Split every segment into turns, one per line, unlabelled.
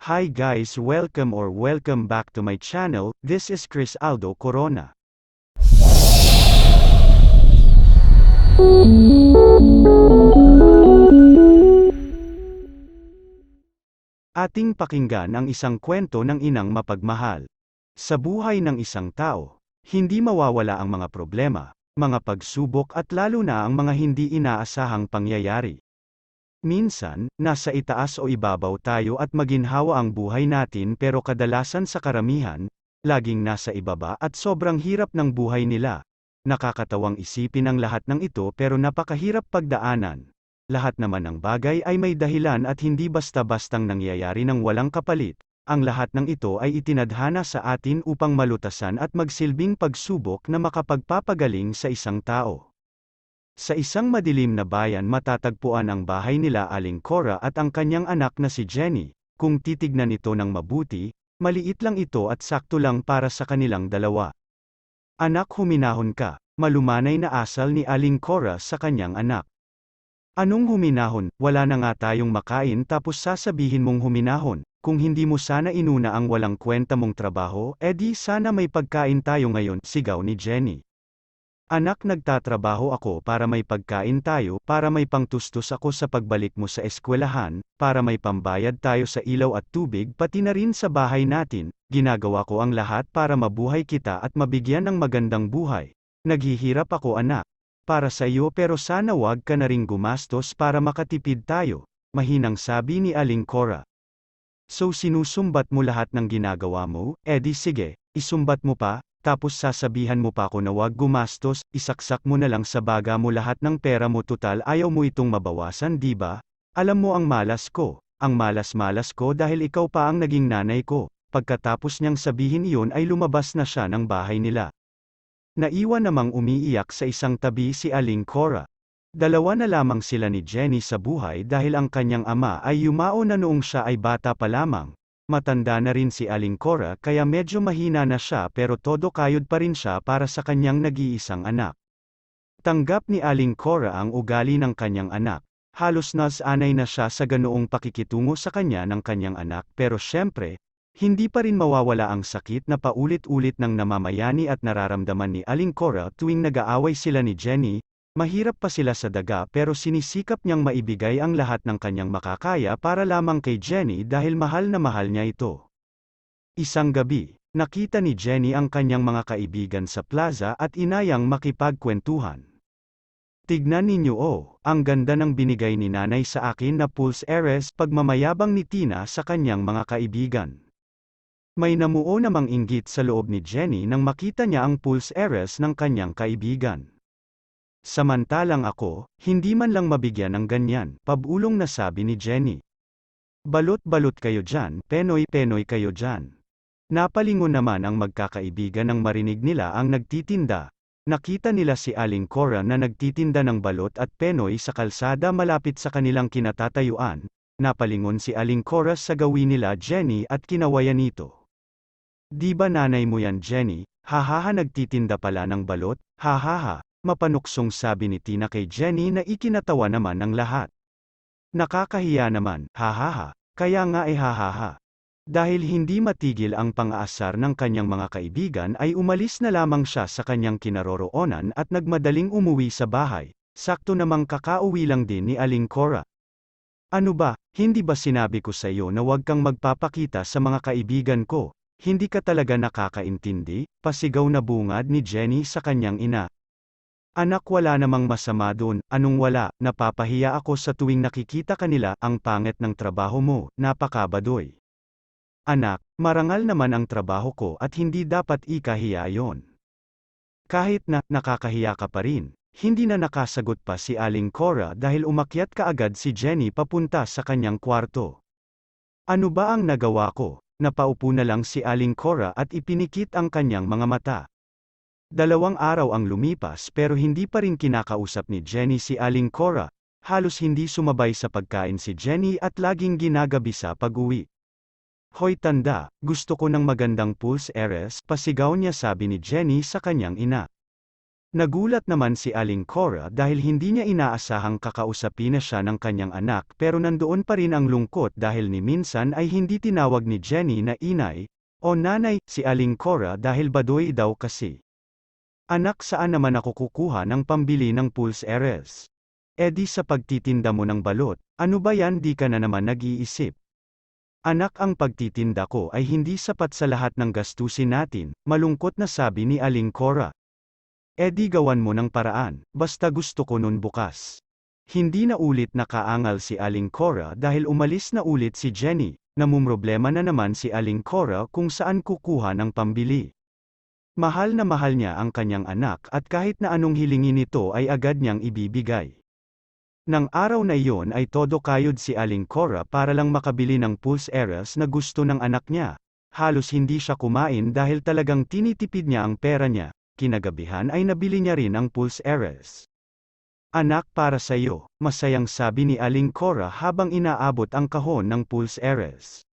Hi guys, welcome back to my channel. This is Chris Aldo Corona. Ating pakinggan ang isang kwento ng inang mapagmahal. Sa buhay ng isang tao, hindi mawawala ang mga problema, mga pagsubok at lalo na ang mga hindi inaasahang pangyayari. Minsan, nasa itaas o ibabaw tayo at maginhawa ang buhay natin pero kadalasan sa karamihan, laging nasa ibaba at sobrang hirap ng buhay nila. Nakakatawang isipin ang lahat ng ito pero napakahirap pagdaanan. Lahat naman ng bagay ay may dahilan at hindi basta-bastang nangyayari ng walang kapalit. Ang lahat ng ito ay itinadhana sa atin upang malutasan at magsilbing pagsubok na makapagpapagaling sa isang tao. Sa isang madilim na bayan matatagpuan ang bahay nila Aling Cora at ang kanyang anak na si Jenny. Kung titignan ito ng mabuti, maliit lang ito at sakto lang para sa kanilang dalawa. Anak, huminahon ka, malumanay na asal ni Aling Cora sa kanyang anak. Anong huminahon? Wala na nga tayong makain tapos sasabihin mong huminahon. Kung hindi mo sana inuna ang walang kwenta mong trabaho, edi sana may pagkain tayo ngayon, sigaw ni Jenny. Anak, nagtatrabaho ako para may pagkain tayo, para may pangtustos ako sa pagbalik mo sa eskwelahan, para may pambayad tayo sa ilaw at tubig pati na rin sa bahay natin. Ginagawa ko ang lahat para mabuhay kita at mabigyan ng magandang buhay. Naghihirap ako, anak, para sa iyo, pero sana wag ka na ring gumastos para makatipid tayo, mahinang sabi ni Aling Cora. So sinusumbat mo lahat ng ginagawa mo? Edi sige, isumbat mo pa. Tapos sasabihan mo pa ako na wag gumastos, isaksak mo na lang sa baga mo lahat ng pera mo, tutal ayaw mo itong mabawasan, di ba? Alam mo ang malas ko, ang malas-malas ko dahil ikaw pa ang naging nanay ko. Pagkatapos niyang sabihin iyon ay lumabas na siya ng bahay nila. Naiwan namang umiiyak sa isang tabi si Aling Cora. Dalawa na lamang sila ni Jenny sa buhay dahil ang kanyang ama ay yumao na noong siya ay bata pa lamang. Matanda na rin si Aling Cora kaya medyo mahina na siya pero todo kayod pa rin siya para sa kanyang nag-iisang anak. Tanggap ni Aling Cora ang ugali ng kanyang anak. Halos nasanay na siya sa ganoong pakikitungo sa kanya ng kanyang anak, pero syempre, hindi pa rin mawawala ang sakit na paulit-ulit ng namamayani at nararamdaman ni Aling Cora tuwing nag-aaway sila ni Jenny. Mahirap pa sila sa daga pero sinisikap niyang maibigay ang lahat ng kanyang makakaya para lamang kay Jenny dahil mahal na mahal niya ito. Isang gabi, nakita ni Jenny ang kanyang mga kaibigan sa plaza at inayang makipagkwentuhan. Tignan ninyo, oh, ang ganda ng binigay ni nanay sa akin na pulse heiress, pagmamayabang ni Tina sa kanyang mga kaibigan. May namuo namang inggit sa loob ni Jenny nang makita niya ang pulse heiress ng kanyang kaibigan. Samantalang ako, hindi man lang mabigyan ng ganyan, pabulong na sabi ni Jenny. Balot-balot kayo dyan, penoy-penoy kayo dyan. Napalingon naman ang magkakaibigan nang marinig nila ang nagtitinda. Nakita nila si Aling Cora na nagtitinda ng balot at penoy sa kalsada malapit sa kanilang kinatatayuan. Napalingon si Aling Cora sa gawin nila Jenny at kinawayan nito. Di ba nanay mo yan, Jenny? Hahaha, nagtitinda pala ng balot, hahaha. Mapanuksong sabi ni Tina kay Jenny na ikinatawa naman ng lahat. Nakakahiya naman, hahaha, kaya nga hahaha. Dahil hindi matigil ang pang-aasar ng kanyang mga kaibigan ay umalis na lamang siya sa kanyang kinaroroonan at nagmadaling umuwi sa bahay. Sakto namang kakauwi lang din ni Aling Cora. Ano ba, hindi ba sinabi ko sa iyo na huwag kang magpapakita sa mga kaibigan ko? Hindi ka talaga nakakaintindi? Pasigaw na bungad ni Jenny sa kanyang ina. Anak, wala namang masama doon. Anong wala? Napapahiya ako sa tuwing nakikita kanila. Ang pangit ng trabaho mo, napakabadoy. Anak, marangal naman ang trabaho ko at hindi dapat ikahiya yon. Kahit na nakakahiya ka pa rin. Hindi na nakasagot pa si Aling Cora dahil umakyat kaagad si Jenny papunta sa kanyang kwarto. Ano ba ang nagawa ko? Napaupo na lang si Aling Cora at ipinikit ang kanyang mga mata. 2 araw ang lumipas pero hindi pa rin kinakausap ni Jenny si Aling Cora. Halos hindi sumabay sa pagkain si Jenny at laging ginagabi sa pag-uwi. Hoy tanda, gusto ko ng magandang pulse heiress, pasigaw niya sabi ni Jenny sa kanyang ina. Nagulat naman si Aling Cora dahil hindi niya inaasahang kakausapin na siya ng kanyang anak pero nandoon pa rin ang lungkot dahil ni minsan ay hindi tinawag ni Jenny na inay o nanay si Aling Cora dahil baduy daw kasi. Anak, saan naman ako kukuha ng pambili ng pulse eres? E di sa pagtitinda mo ng balot, ano ba yan, di ka na naman nag-iisip? Anak, ang pagtitinda ko ay hindi sapat sa lahat ng gastusin natin, malungkot na sabi ni Aling Cora. E di gawan mo ng paraan, basta gusto ko nun bukas. Hindi na ulit nakaangal si Aling Cora dahil umalis na ulit si Jenny, namumroblema na naman si Aling Cora kung saan kukuha ng pambili. Mahal na mahal niya ang kanyang anak at kahit na anong hilingin nito ay agad niyang ibibigay. Nang araw na iyon ay todo kayod si Aling Cora para lang makabili ng pulse eres na gusto ng anak niya. Halos hindi siya kumain dahil talagang tinitipid niya ang pera niya. Kinagabihan ay nabili niya rin ang pulse eres. Anak, para sa iyo, masayang sabi ni Aling Cora habang inaabot ang kahon ng pulse eres.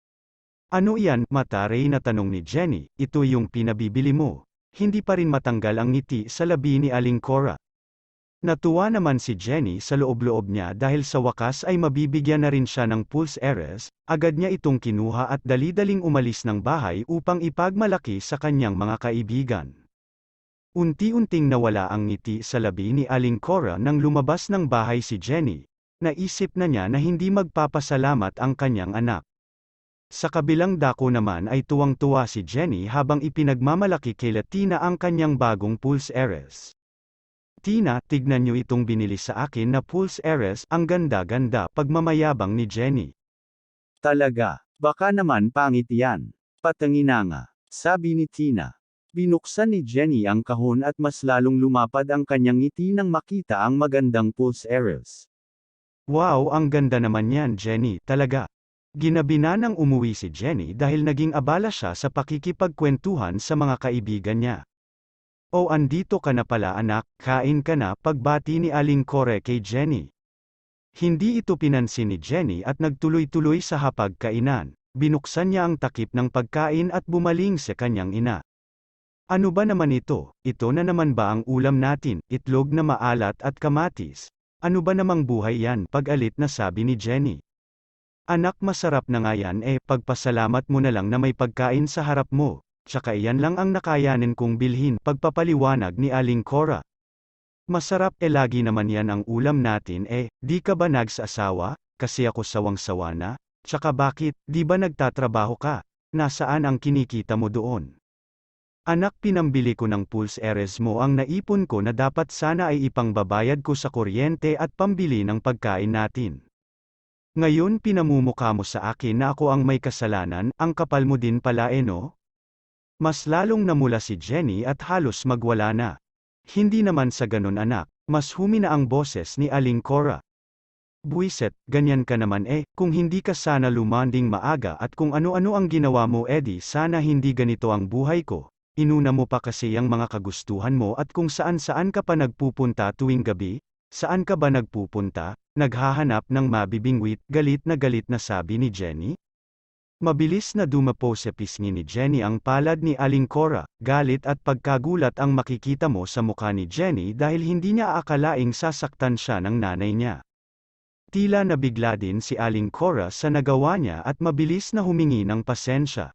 Ano iyan, mataray na tanong ni Jenny, ito yung pinabibili mo. Hindi pa rin matanggal ang ngiti sa labi ni Aling Cora. Natuwa naman si Jenny sa loob-loob niya dahil sa wakas ay mabibigyan na rin siya ng pulse eres, agad niya itong kinuha at dali-daling umalis ng bahay upang ipagmalaki sa kanyang mga kaibigan. Unti-unting nawala ang ngiti sa labi ni Aling Cora nang lumabas ng bahay si Jenny. Naisip na niya na hindi magpapasalamat ang kanyang anak. Sa kabilang dako naman ay tuwang-tuwa si Jenny habang ipinagmamalaki kay Tina ang kanyang bagong pulse eres. Tina, tignan niyo itong binili sa akin na pulse eres, ang ganda-ganda, pagmamayabang ni Jenny.
Talaga, baka naman pangit yan. Patangina nga, sabi ni Tina. Binuksan ni Jenny ang kahon at mas lalong lumapad ang kanyang ngiti nang makita ang magandang pulse eres.
Wow, ang ganda naman yan, Jenny, talaga. Ginabi na nang umuwi si Jenny dahil naging abala siya sa pakikipagkwentuhan sa mga kaibigan niya. Oh, andito ka na pala anak, kain ka na, pagbati ni Aling Cora kay Jenny. Hindi ito pinansin ni Jenny at nagtuloy-tuloy sa hapagkainan. Binuksan niya ang takip ng pagkain at bumaling sa kanyang ina. Ano ba naman ito? Ito na naman ba ang ulam natin, itlog na maalat at kamatis? Ano ba namang buhay yan? Pag-alit na sabi ni Jenny. Anak, masarap na nga yan pagpasalamat mo na lang na may pagkain sa harap mo. Tsaka iyan lang ang nakayanin kong bilhin, pagpapaliwanag ni Aling Cora. Masarap lagi naman yan ang ulam natin di ka ba nagsasawa? Kasi ako sawang-sawa na. Tsaka bakit, di ba nagtatrabaho ka? Nasaan ang kinikita mo doon? Anak, pinambili ko ng pulse eres mo ang naipon ko na dapat sana ay ipangbabayad ko sa kuryente at pambili ng pagkain natin. Ngayon pinamumukha mo sa akin na ako ang may kasalanan, ang kapal mo din pala no? Mas lalong namula si Jenny at halos magwala na. Hindi naman sa ganun anak, mas humina ang boses ni Aling Cora. Buiset, ganyan ka naman kung hindi ka sana lumanding maaga at kung ano-ano ang ginawa mo di sana hindi ganito ang buhay ko. Inuna mo pa kasi ang mga kagustuhan mo at kung saan-saan ka pa nagpupunta tuwing gabi. Saan ka ba nagpupunta? Naghahanap ng mabibingwit, galit na sabi ni Jenny. Mabilis na dumapo sa pisngi ni Jenny ang palad ni Aling Cora, galit at pagkagulat ang makikita mo sa mukha ni Jenny dahil hindi niya aakalaing sasaktan siya ng nanay niya. Tila nabigla din si Aling Cora sa nagawa niya at mabilis na humingi ng pasensya.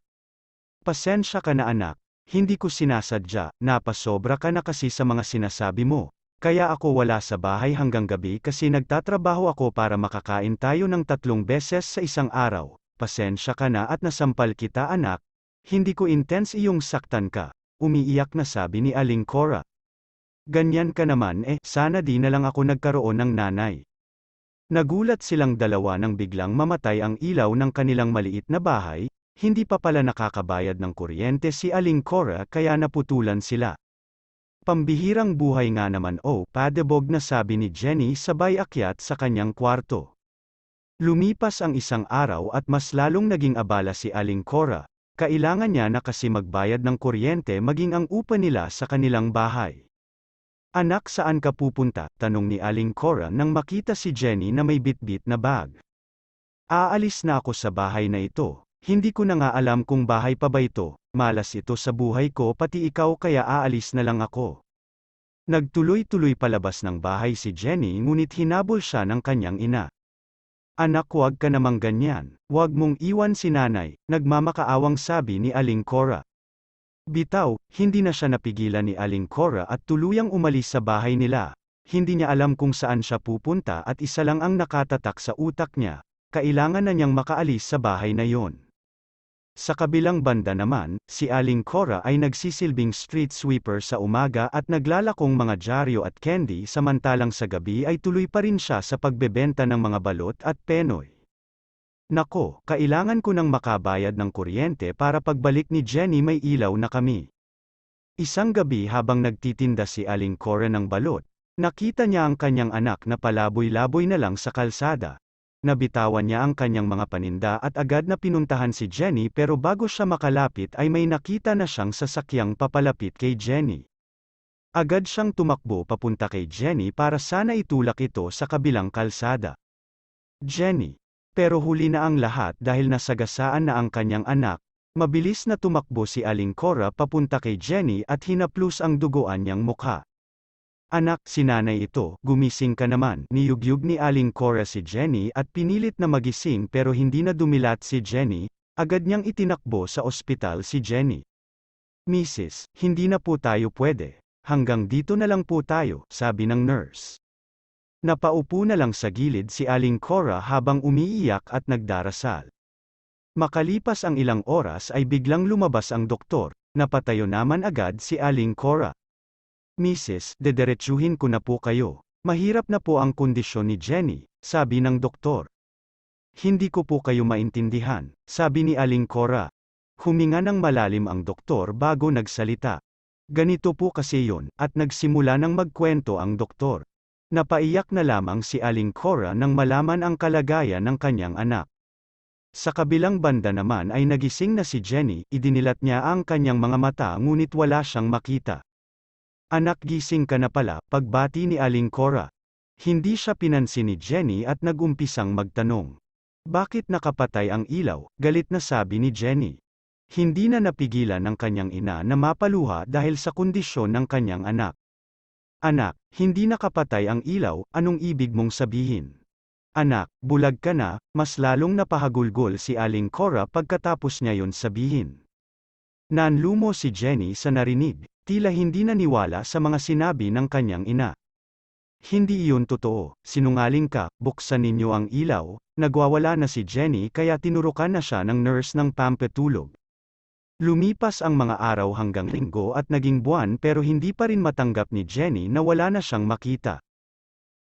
Pasensya ka na anak. Hindi ko sinasadya, napasobra ka na kasi sa mga sinasabi mo. Kaya ako wala sa bahay hanggang gabi kasi nagtatrabaho ako para makakain tayo ng 3 beses sa isang araw. Pasensya ka na at nasampal kita anak. Hindi ko intense iyong saktan ka. Umiiyak na sabi ni Aling Cora. Ganyan ka naman sana di na lang ako nagkaroon ng nanay. Nagulat silang dalawa nang biglang mamatay ang ilaw ng kanilang maliit na bahay. Hindi pa pala nakakabayad ng kuryente si Aling Cora kaya naputulan sila. Pambihirang buhay nga naman padebog na sabi ni Jenny sabay akyat sa kanyang kwarto. Lumipas ang isang araw at mas lalong naging abala si Aling Cora. Kailangan niya na kasi magbayad ng kuryente maging ang upa nila sa kanilang bahay. Anak, saan ka pupunta? Tanong ni Aling Cora nang makita si Jenny na may bitbit na bag. Aalis na ako sa bahay na ito. Hindi ko na nga alam kung bahay pa ba ito, malas ito sa buhay ko pati ikaw kaya aalis na lang ako. Nagtuloy-tuloy palabas ng bahay si Jenny ngunit hinabol siya ng kanyang ina. Anak, huwag ka namang ganyan, huwag mong iwan si nanay, nagmamakaawang sabi ni Aling Cora. Bitaw, hindi na siya napigilan ni Aling Cora at tuluyang umalis sa bahay nila. Hindi niya alam kung saan siya pupunta at isa lang ang nakatatak sa utak niya, kailangan na niyang makaalis sa bahay na yon. Sa kabilang banda naman, si Aling Cora ay nagsisilbing street sweeper sa umaga at naglalakong mga dyaryo at candy samantalang sa gabi ay tuloy pa rin siya sa pagbebenta ng mga balot at penoy. Nako, kailangan ko nang makabayad ng kuryente para pagbalik ni Jenny may ilaw na kami. Isang gabi habang nagtitinda si Aling Cora ng balot, nakita niya ang kanyang anak na palaboy-laboy na lang sa kalsada. Nabitawan niya ang kanyang mga paninda at agad na pinuntahan si Jenny pero bago siya makalapit ay may nakita na siyang sasakyang papalapit kay Jenny. Agad siyang tumakbo papunta kay Jenny para sana itulak ito sa kabilang kalsada. Jenny. Pero huli na ang lahat dahil nasagasaan na ang kanyang anak, mabilis na tumakbo si Aling Cora papunta kay Jenny at hinaplos ang duguan niyang mukha. Anak, si nanay ito, gumising ka naman, niyugyug ni Aling Cora si Jenny at pinilit na magising pero hindi na dumilat si Jenny, agad niyang itinakbo sa ospital si Jenny. Mrs., hindi na po tayo pwede, hanggang dito na lang po tayo, sabi ng nurse. Napaupo na lang sa gilid si Aling Cora habang umiiyak at nagdarasal. Makalipas ang ilang oras ay biglang lumabas ang doktor, napatayo naman agad si Aling Cora. Mrs., dederetsuhin ko na po kayo. Mahirap na po ang kondisyon ni Jenny, sabi ng doktor. Hindi ko po kayo maintindihan, sabi ni Aling Cora. Huminga ng malalim ang doktor bago nagsalita. Ganito po kasi yon, at nagsimula ng magkwento ang doktor. Napaiyak na lamang si Aling Cora nang malaman ang kalagayan ng kanyang anak. Sa kabilang banda naman ay nagising na si Jenny, idinilat niya ang kanyang mga mata ngunit wala siyang makita. Anak, gising ka na pala, pagbati ni Aling Cora. Hindi siya pinansin ni Jenny at nagumpisang magtanong. Bakit nakapatay ang ilaw? Galit na sabi ni Jenny. Hindi na napigilan ng kanyang ina na mapaluha dahil sa kondisyon ng kanyang anak. Anak, hindi nakapatay ang ilaw, anong ibig mong sabihin? Anak, bulag ka na, mas lalong napahagulgol si Aling Cora pagkatapos niya yon sabihin. Nanlumo si Jenny sa narinig. Tila hindi naniwala sa mga sinabi ng kanyang ina. Hindi iyon totoo, sinungaling ka, buksan ninyo ang ilaw, nagwawala na si Jenny kaya tinurukan na siya ng nurse ng pampatulog. Lumipas ang mga araw hanggang linggo at naging buwan pero hindi pa rin matanggap ni Jenny na wala na siyang makita.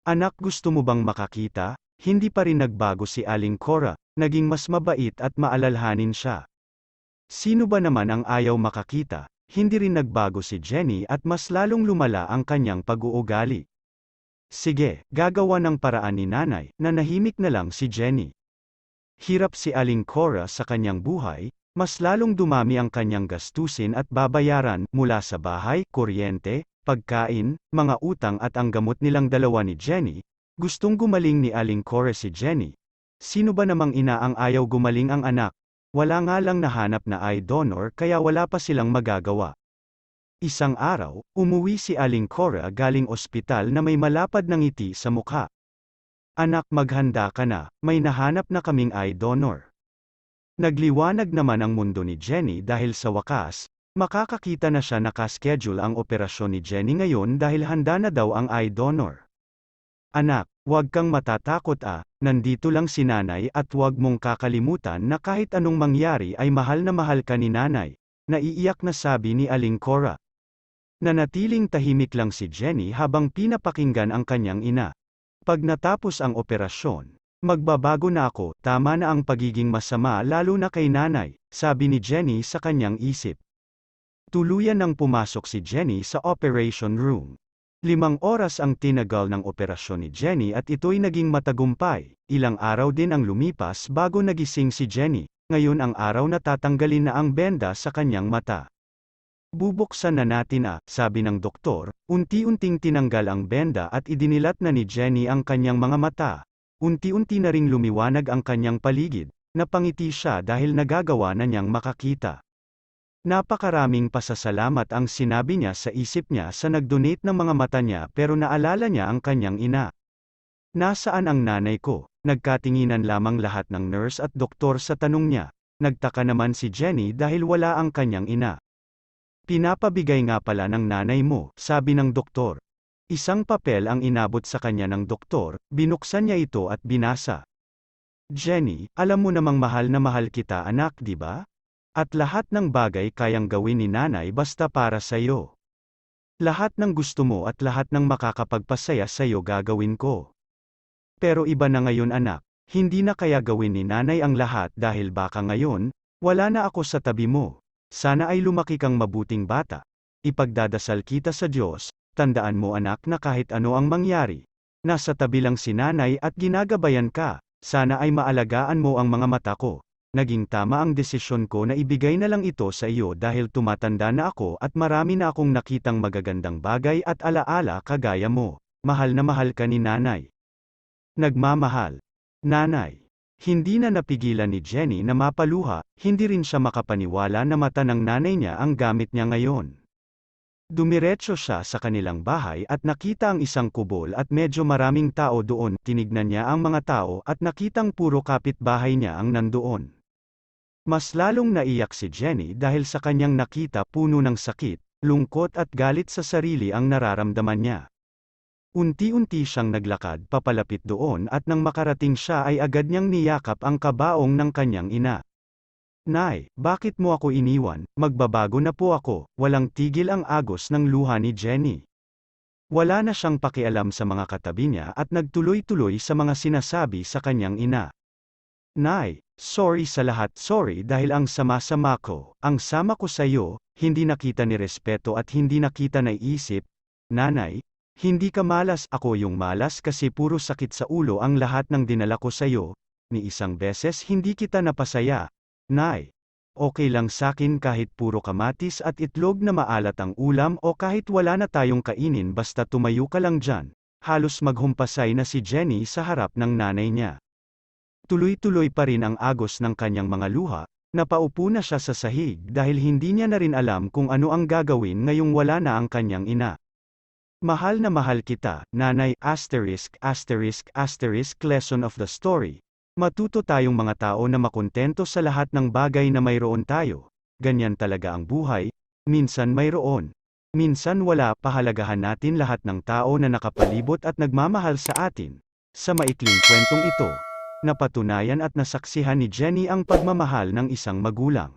Anak, gusto mo bang makakita? Hindi pa rin nagbago si Aling Cora, naging mas mabait at maalalhanin siya. Sino ba naman ang ayaw makakita? Hindi rin nagbago si Jenny at mas lalong lumala ang kanyang pag-uugali. Sige, gagawa ng paraan ni nanay, nanahimik na lang si Jenny. Hirap si Aling Cora sa kanyang buhay, mas lalong dumami ang kanyang gastusin at babayaran mula sa bahay, kuryente, pagkain, mga utang at ang gamot nilang dalawa ni Jenny. Gustong gumaling ni Aling Cora si Jenny. Sino ba namang ina ang ayaw gumaling ang anak? Wala nga lang nahanap na eye donor kaya wala pa silang magagawa. Isang araw, umuwi si Aling Cora galing ospital na may malapad na ngiti sa mukha. Anak, maghanda ka na, may nahanap na kaming eye donor. Nagliwanag naman ang mundo ni Jenny dahil sa wakas, makakakita na siya nakaschedule ang operasyon ni Jenny ngayon dahil handa na daw ang eye donor. Anak, huwag kang matatakot nandito lang si nanay at huwag mong kakalimutan na kahit anong mangyari ay mahal na mahal ka ni nanay, naiiyak na sabi ni Aling Cora. Nanatiling tahimik lang si Jenny habang pinapakinggan ang kanyang ina. Pag natapos ang operasyon, magbabago na ako, tama na ang pagiging masama lalo na kay nanay, sabi ni Jenny sa kanyang isip. Tuluyan nang pumasok si Jenny sa operation room. 5 oras ang tinagal ng operasyon ni Jenny at ito'y naging matagumpay. Ilang araw din ang lumipas bago nagising si Jenny. Ngayon ang araw na tatanggalin na ang benda sa kanyang mata. Bubuksan na natin sabi ng doktor. Unti-unting tinanggal ang benda at idinilat na ni Jenny ang kanyang mga mata. Unti-unti na ring lumiwanag ang kanyang paligid. Napangiti siya dahil nagagawa na niyang makakita. Napakaraming pasasalamat ang sinabi niya sa isip niya sa nag-donate ng mga mata niya pero naalala niya ang kanyang ina. Nasaan ang nanay ko? Nagkatinginan lamang lahat ng nurse at doktor sa tanong niya. Nagtaka naman si Jenny dahil wala ang kanyang ina. Pinapabigay nga pala ng nanay mo, sabi ng doktor. Isang papel ang inabot sa kanya ng doktor, binuksan niya ito at binasa. Jenny, alam mo namang mahal na mahal kita anak, di ba? At lahat ng bagay kayang gawin ni nanay basta para sa iyo. Lahat ng gusto mo at lahat ng makakapagpasaya sa iyo gagawin ko. Pero iba na ngayon anak, hindi na kaya gawin ni nanay ang lahat dahil baka ngayon, wala na ako sa tabi mo. Sana ay lumaki kang mabuting bata. Ipagdadasal kita sa Diyos, tandaan mo anak na kahit ano ang mangyari. Nasa tabi lang si nanay at ginagabayan ka, sana ay maalagaan mo ang mga mata ko. Naging tama ang desisyon ko na ibigay na lang ito sa iyo dahil tumatanda na ako at marami na akong nakitang magagandang bagay at alaala kagaya mo. Mahal na mahal ka ni nanay. Nagmamahal. Nanay. Hindi na napigilan ni Jenny na mapaluha, hindi rin siya makapaniwala na mata ng nanay niya ang gamit niya ngayon. Dumiretso siya sa kanilang bahay at nakita ang isang kubol at medyo maraming tao doon. Tinignan niya ang mga tao at nakitang puro kapitbahay niya ang nandoon. Mas lalong naiyak si Jenny dahil sa kanyang nakita puno ng sakit, lungkot at galit sa sarili ang nararamdaman niya. Unti-unti siyang naglakad papalapit doon at nang makarating siya ay agad niyang niyakap ang kabaong ng kanyang ina. Nay, bakit mo ako iniwan? Magbabago na po ako. Walang tigil ang agos ng luha ni Jenny. Wala na siyang pakialam sa mga katabi niya at nagtuloy-tuloy sa mga sinasabi sa kanyang ina. Nay, sorry sa lahat, sorry dahil ang sama-sama ko, ang sama ko sa iyo, hindi nakita ni respeto at hindi nakita naiisip. Nanay, hindi ka malas, ako yung malas kasi puro sakit sa ulo ang lahat ng dinala ko sa iyo. Ni isang beses hindi kita napasaya. Nay, okay lang sakin kahit puro kamatis at itlog na maalat ang ulam o kahit wala na tayong kainin basta tumayo ka lang dyan. Halos maghumpasay na si Jenny sa harap ng nanay niya. Tuloy-tuloy pa rin ang agos ng kanyang mga luha, napaupo na siya sa sahig dahil hindi niya na rin alam kung ano ang gagawin ngayong wala na ang kanyang ina. Mahal na mahal kita, nanay, asterisk, asterisk, asterisk, lesson of the story. Matuto tayong mga tao na makontento sa lahat ng bagay na mayroon tayo. Ganyan talaga ang buhay, minsan mayroon. Minsan wala, pahalagahan natin lahat ng tao na nakapalibot at nagmamahal sa atin. Sa maikling kwentong ito, napatunayan at nasaksihan ni Jenny ang pagmamahal ng isang magulang.